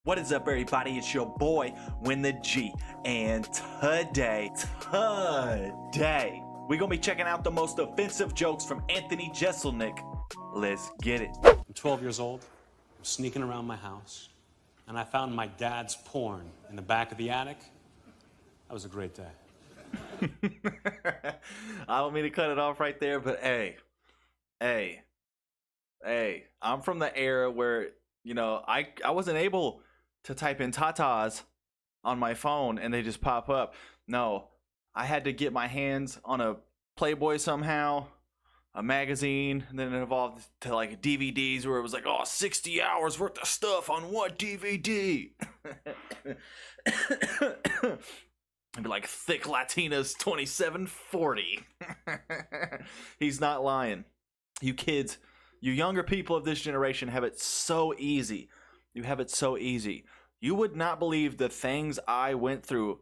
What is up, everybody? It's your boy, Win the G, and today, we're gonna be checking out the most offensive jokes from Anthony Jeselnik. Let's get it. I'm 12 years old. I'm sneaking around my house, and I found my dad's porn in the back of the attic. That was a great day. I don't mean to cut it off right there, but hey, I'm from the era where, you know, I wasn't able to type in tatas on my phone and they just pop up. No, I had to get my hands on a Playboy somehow, a magazine, and then it evolved to like DVDs where it was like, oh, 60 hours worth of stuff on one DVD. It'd be like Thick Latinas 2740. He's not lying. You kids, you younger people of this generation have it so easy. You have it so easy. You would not believe the things I went through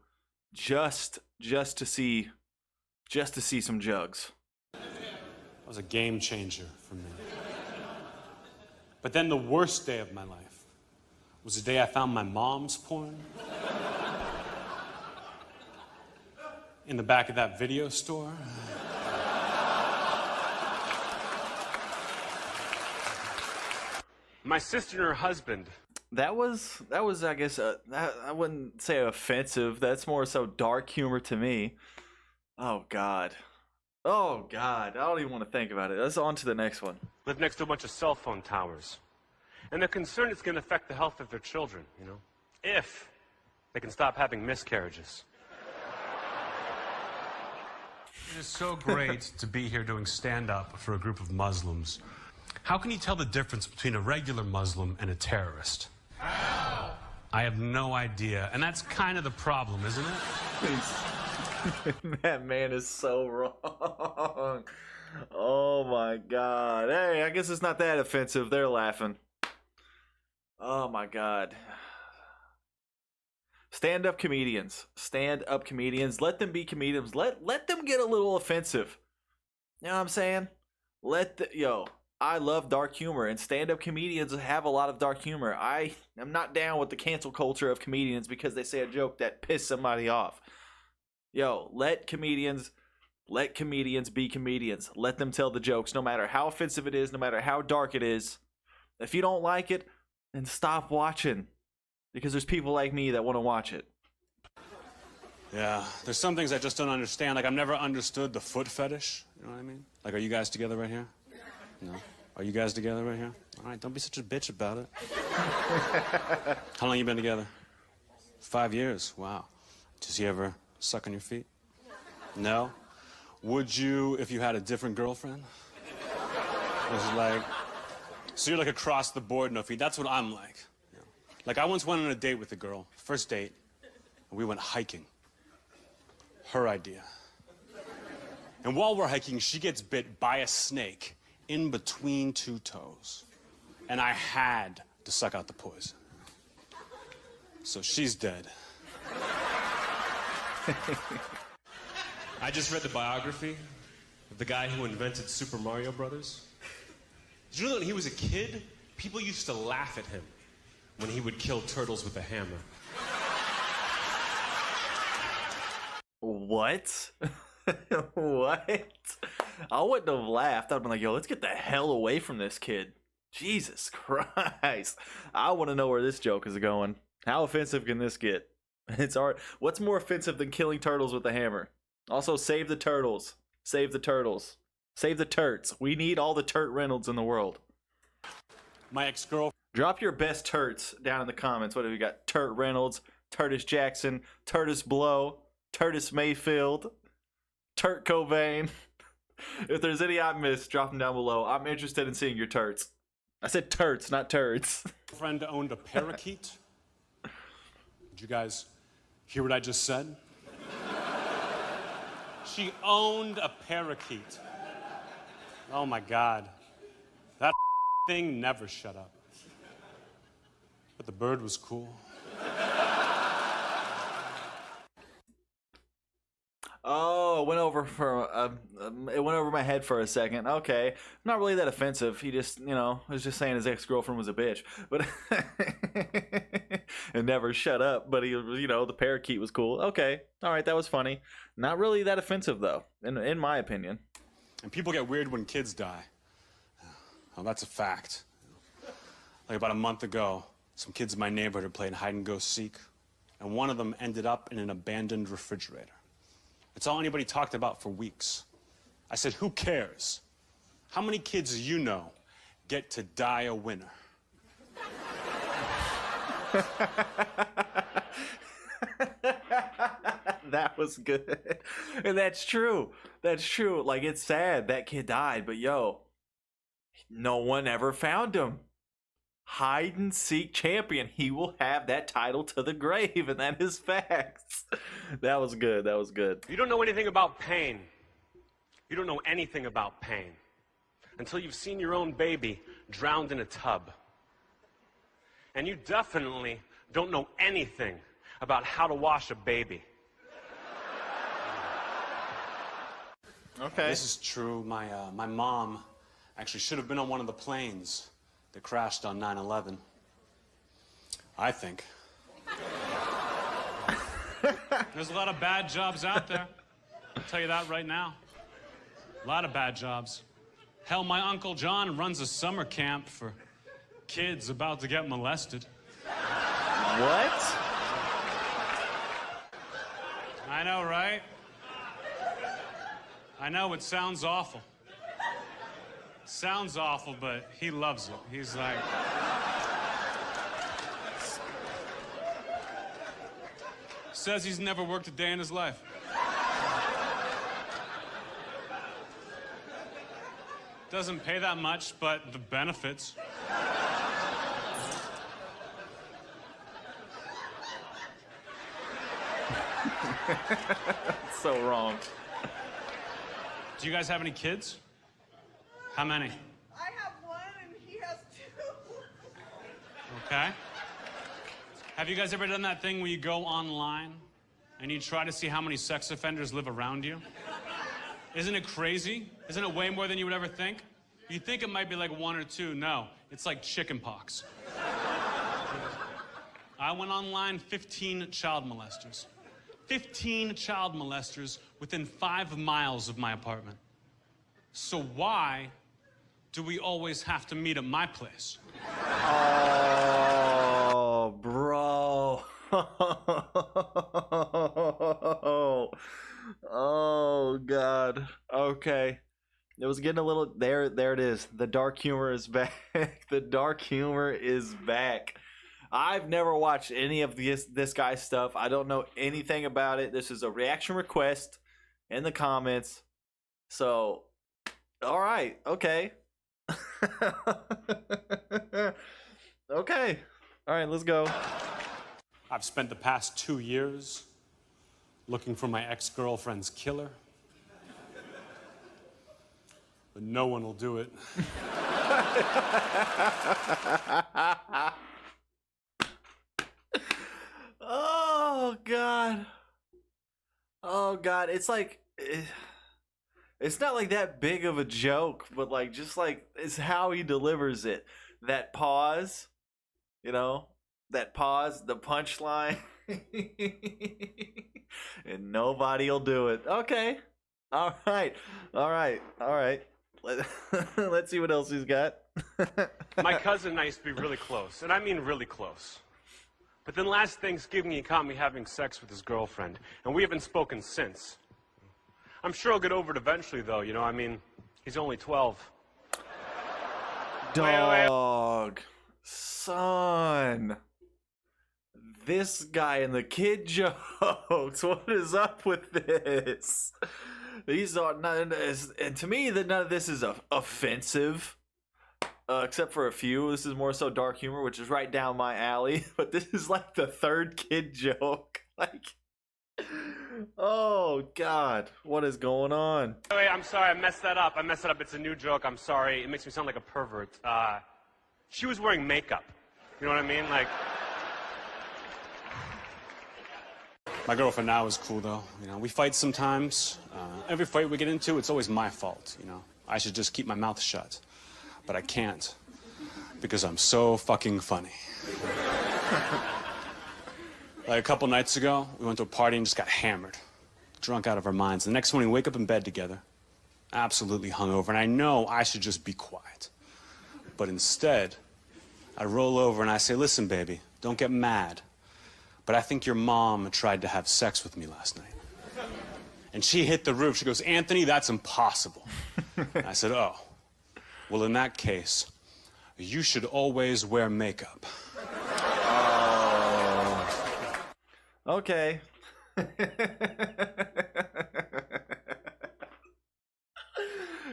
just to see some jugs. That was a game changer for me. But then the worst day of my life was the day I found my mom's porn in the back of that video store. My sister and her husband. That was I guess I wouldn't say offensive. That's more so dark humor to me. Oh God, I don't even want to think about it. Let's on to the next one. Live next to a bunch of cell phone towers, and they're concerned it's going to affect the health of their children. You know, if they can stop having miscarriages. It is so great to be here doing stand-up for a group of Muslims. How can you tell the difference between a regular Muslim and a terrorist? How? I have no idea, and that's kind of the problem, isn't it? That man is so wrong. Oh my God. Hey, I guess it's not that offensive. They're laughing. Oh my God. Stand-up comedians. Let them be comedians. Let them get a little offensive. You know what I'm saying? I love dark humor, and stand-up comedians have a lot of dark humor. I am not down with the cancel culture of comedians because they say a joke that pissed somebody off. Let comedians be comedians. Let them tell the jokes, no matter how offensive it is, no matter how dark it is. If you don't like it, then stop watching, because there's people like me that want to watch it. Yeah, there's some things I just don't understand. Like, I've never understood the foot fetish. You know what I mean? Like, are you guys together right here? No? Are you guys together right here? All right, don't be such a bitch about it. How long you been together? 5 years. Wow. Does he ever suck on your feet? No? Would you if you had a different girlfriend? Was it like, so you're like across the board, no feet. That's what I'm like. You know? Like, I once went on a date with a girl, first date, and we went hiking. Her idea. And while we're hiking, she gets bit by a snake in between two toes. And I had to suck out the poison. So she's dead. I just read the biography of the guy who invented Super Mario Brothers. Did you know that when he was a kid, people used to laugh at him when he would kill turtles with a hammer? What? What? I wouldn't have laughed. I'd have been like, yo, let's get the hell away from this kid. Jesus Christ. I want to know where this joke is going. How offensive can this get? It's art. What's more offensive than killing turtles with a hammer? Also, save the turtles. Save the turtles. Save the turts. We need all the Turt Reynolds in the world. My ex-girlfriend. Drop your best turts down in the comments. What have we got? Turt Reynolds, Turtis Jackson, Turtis Blow, Turtis Mayfield, Turt Cobain. If there's any I missed, drop them down below. I'm interested in seeing your turts. I said turts, not turds. Friend owned a parakeet. Did you guys hear what I just said? She owned a parakeet. Oh my God. That thing never shut up. But the bird was cool. Oh, it went over my head for a second. Okay, not really that offensive. He just, was just saying his ex-girlfriend was a bitch. But and never shut up. But he, the parakeet was cool. Okay, all right, that was funny. Not really that offensive though, in my opinion. And people get weird when kids die. Well, that's a fact. Like about a month ago, some kids in my neighborhood are playing hide and go seek, and one of them ended up in an abandoned refrigerator. It's all anybody talked about for weeks. I said, who cares? How many kids you know get to die a winner? That was good. And that's true. That's true. Like, it's sad that kid died, but yo, no one ever found him. Hide and seek champion. He will have that title to the grave, and that is facts. That was good. That was good. You don't know anything about pain. You don't know anything about pain until you've seen your own baby drowned in a tub. And you definitely don't know anything about how to wash a baby. Okay. This is true. My mom actually should have been on one of the planes that crashed on 9/11. I think. There's a lot of bad jobs out there. I'll tell you that right now. A lot of bad jobs. Hell, my Uncle John runs a summer camp for kids about to get molested. What? I know, right? I know, it sounds awful. Sounds awful, but he loves it. He's like... Says he's never worked a day in his life. Doesn't pay that much, but the benefits. So wrong. Do you guys have any kids? How many? I have one and he has two. Okay. Have you guys ever done that thing where you go online and you try to see how many sex offenders live around you? Isn't it crazy? Isn't it way more than you would ever think? You think it might be like one or two. No, it's like chicken pox. I went online, 15 child molesters. 15 child molesters within 5 miles of my apartment. So why do we always have to meet at my place? Oh, bro. Oh, God. Okay. It was getting a little... There it is. The dark humor is back. The dark humor is back. I've never watched any of this guy's stuff. I don't know anything about it. This is a reaction request in the comments. So, all right. Okay. Okay. All right, let's go. I've spent the past 2 years looking for my ex-girlfriend's killer. But no one will do it. Oh, God. Oh, God. It's like... It's not like that big of a joke, but like just like it's how he delivers it. That pause, that pause, the punchline, and nobody'll do it. Okay, all right. Let's see what else he's got. My cousin and I used to be really close, and I mean really close. But then last Thanksgiving, he caught me having sex with his girlfriend, and we haven't spoken since. I'm sure I'll get over it eventually, though, I mean, he's only 12. Dog. Son. This guy and the kid jokes. What is up with this? These are not, and to me, none of this is offensive. Except for a few. This is more so dark humor, which is right down my alley. But this is like the third kid joke. Like... Oh, God. What is going on? Wait, I'm sorry. I messed that up. It's a new joke. I'm sorry. It makes me sound like a pervert. She was wearing makeup. You know what I mean? Like... My girlfriend now is cool, though. We fight sometimes. Every fight we get into, it's always my fault, I should just keep my mouth shut. But I can't. Because I'm so fucking funny. Like a couple nights ago, we went to a party and just got hammered. Drunk out of our minds. The next morning, we wake up in bed together. Absolutely hungover. And I know I should just be quiet. But instead, I roll over and I say, listen, baby, don't get mad. But I think your mom tried to have sex with me last night. And she hit the roof. She goes, Anthony, that's impossible. I said, oh, well, in that case, you should always wear makeup. Okay.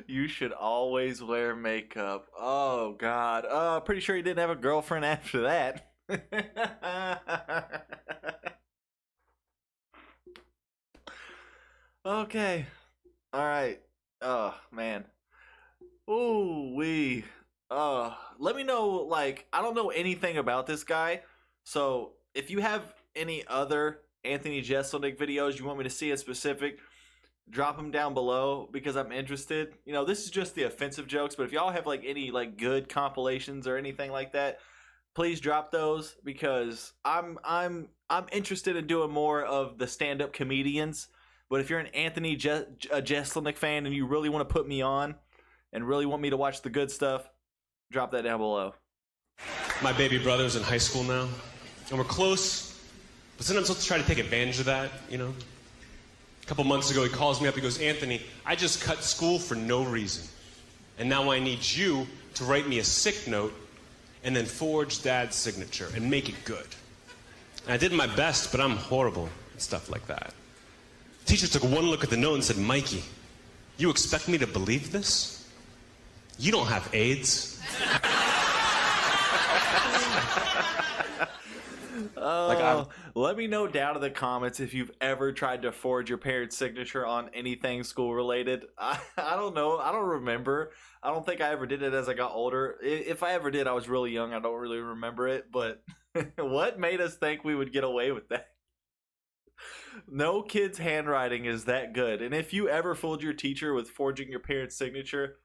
You should always wear makeup. Oh, God. Pretty sure you didn't have a girlfriend after that. Okay. All right. Oh, man. Ooh, wee. Let me know, like, I don't know anything about this guy. So, if you have any other Anthony Jeselnik videos you want me to see in specific, drop them down below because I'm interested. You know, this is just the offensive jokes, but if y'all have like any like good compilations or anything like that, please drop those because I'm interested in doing more of the stand-up comedians. But if you're an Anthony Jeselnik fan and you really want to put me on and really want me to watch the good stuff, drop that down below. My baby brother's in high school now, and we're close, but sometimes he'll try to take advantage of that, you know? A couple months ago, he calls me up, he goes, Anthony, I just cut school for no reason, and now I need you to write me a sick note and then forge Dad's signature and make it good. And I did my best, but I'm horrible at stuff like that. The teacher took one look at the note and said, Mikey, you expect me to believe this? You don't have AIDS. Let me know down in the comments if you've ever tried to forge your parents' signature on anything school related. I don't know. I don't remember. I don't think I ever did it as I got older. If I ever did, I was really young. I don't really remember it. But what made us think we would get away with that? No kid's handwriting is that good. And if you ever fooled your teacher with forging your parents' signature,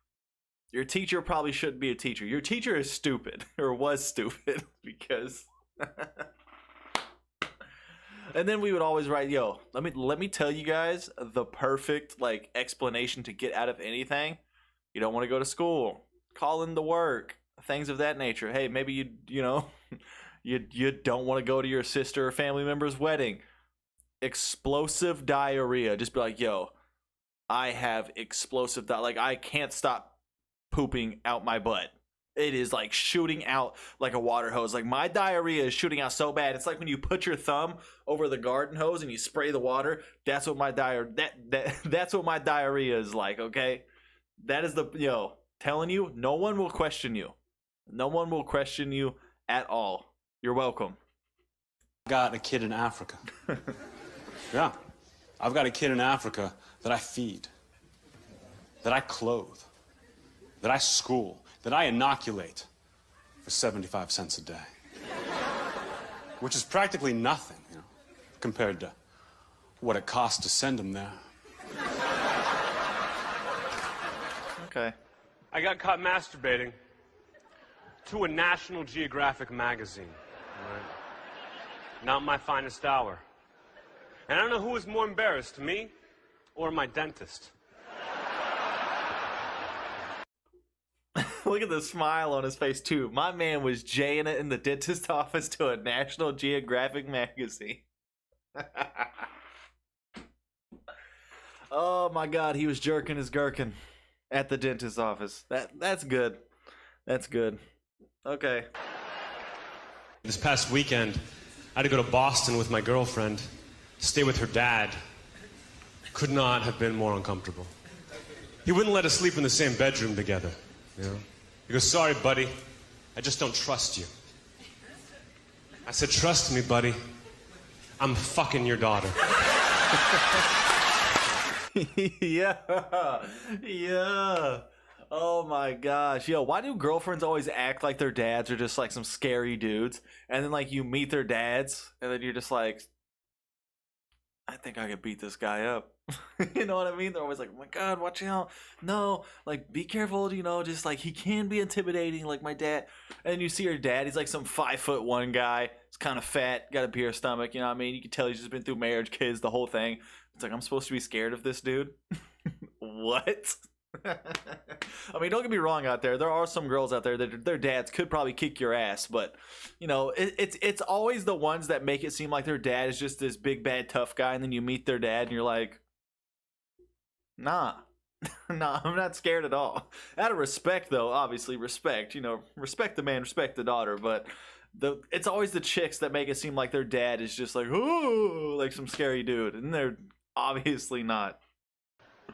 your teacher probably shouldn't be a teacher. Your teacher is stupid or was stupid because... And then we would always write, yo, let me tell you guys the perfect like explanation to get out of anything. You don't want to go to school, call in to work, things of that nature. Hey, maybe you know you don't want to go to your sister or family member's wedding. Explosive diarrhea. Just be like, yo, I have explosive like I can't stop pooping out my butt. It is like shooting out like a water hose. Like my diarrhea is shooting out so bad. It's like when you put your thumb over the garden hose and you spray the water. That's what my that's what my diarrhea is like, okay? That is telling you, no one will question you. No one will question you at all. You're welcome. Got a kid in Africa. Yeah. I've got a kid in Africa that I feed, that I clothe, that I school, that I inoculate for 75 cents a day. Which is practically nothing, you know, compared to what it costs to send him there. Okay. I got caught masturbating to a National Geographic magazine. Right? Not my finest hour. And I don't know who was more embarrassed, me or my dentist. Look at the smile on his face, too. My man was jaying it in the dentist office to a National Geographic magazine. Oh, my God. He was jerking his gherkin at the dentist office. That's good. That's good. Okay. This past weekend, I had to go to Boston with my girlfriend, stay with her dad. Could not have been more uncomfortable. He wouldn't let us sleep in the same bedroom together, you know? He goes, sorry, buddy, I just don't trust you. I said, trust me, buddy. I'm fucking your daughter. Yeah. Oh my gosh. Yo, why do girlfriends always act like their dads are just like some scary dudes? And then like you meet their dads and then you're just like, I think I could beat this guy up. You know what I mean? They're always like, oh my God, watch out. No, like be careful, you know, just like he can be intimidating like my dad. And then you see your dad, he's like some 5'1" guy. He's kind of fat, got a beer stomach, you know what I mean? You can tell he's just been through marriage, kids, the whole thing. It's like, I'm supposed to be scared of this dude? What? I mean, don't get me wrong out there. There are some girls out there that their dads could probably kick your ass, but you know, it's always the ones that make it seem like their dad is just this big bad tough guy, and then you meet their dad and you're like, nah. Nah, I'm not scared at all. Out of respect, though, obviously respect. You know, respect the man, respect the daughter. But it's always the chicks that make it seem like their dad is just like, ooh, like some scary dude, and they're obviously not.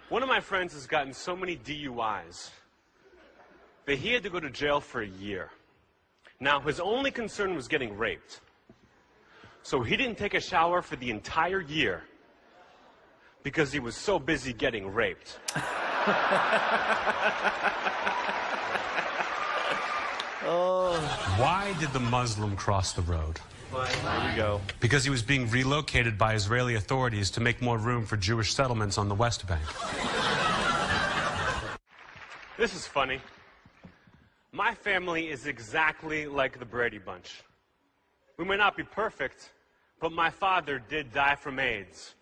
One of my friends has gotten so many DUIs that he had to go to jail for a year. Now, his only concern was getting raped. So he didn't take a shower for the entire year because he was so busy getting raped. Why did the Muslim cross the road? There we go. Because he was being relocated by Israeli authorities to make more room for Jewish settlements on the West Bank. This is funny. My family is exactly like the Brady Bunch. We may not be perfect, but my father did die from AIDS.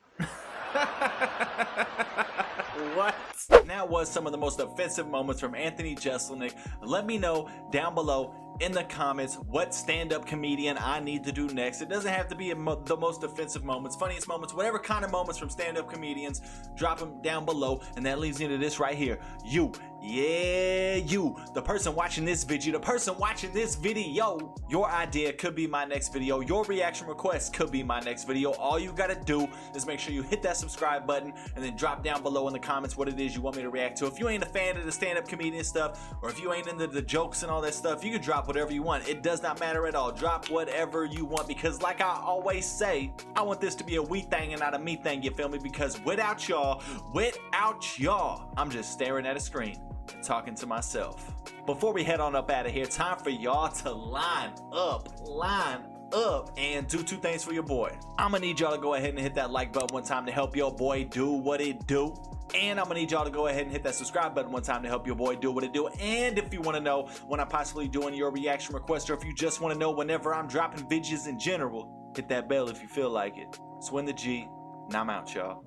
What? That was some of the most offensive moments from Anthony Jeselnik. Let me know down below in the comments what stand-up comedian I need to do next. It doesn't have to be the most offensive moments, funniest moments, whatever kind of moments from stand-up comedians, drop them down below. And that leads me to this right here. You, yeah, you, the person watching this video, your idea could be my next video. Your reaction request could be my next video. All you gotta do is make sure you hit that subscribe button and then drop down below in the comments what it is you want me to react to. If you ain't a fan of the stand-up comedian stuff, or if you ain't into the jokes and all that stuff, you can drop whatever you want. It does not matter at all. Drop whatever you want, because like I always say, I want this to be a we thing and not a me thing, you feel me? Because without y'all, I'm just staring at a screen and talking to myself. Before we head on up out of here, time for y'all to line up and do two things for your boy. I'm gonna need y'all to go ahead and hit that like button one time to help your boy do what it do. And I'm gonna need y'all to go ahead and hit that subscribe button one time to help your boy do what it do. And if you want to know when I'm possibly doing your reaction request, or if you just want to know whenever I'm dropping videos in general, hit that bell if you feel like it. Swing the G, and I'm out, y'all.